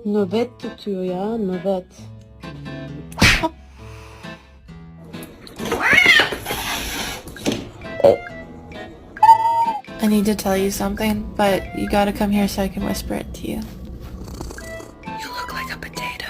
Nöbet tutuyor ya, nöbet. I need to tell you something, but you gotta come here so I can whisper it to you. You look like a potato.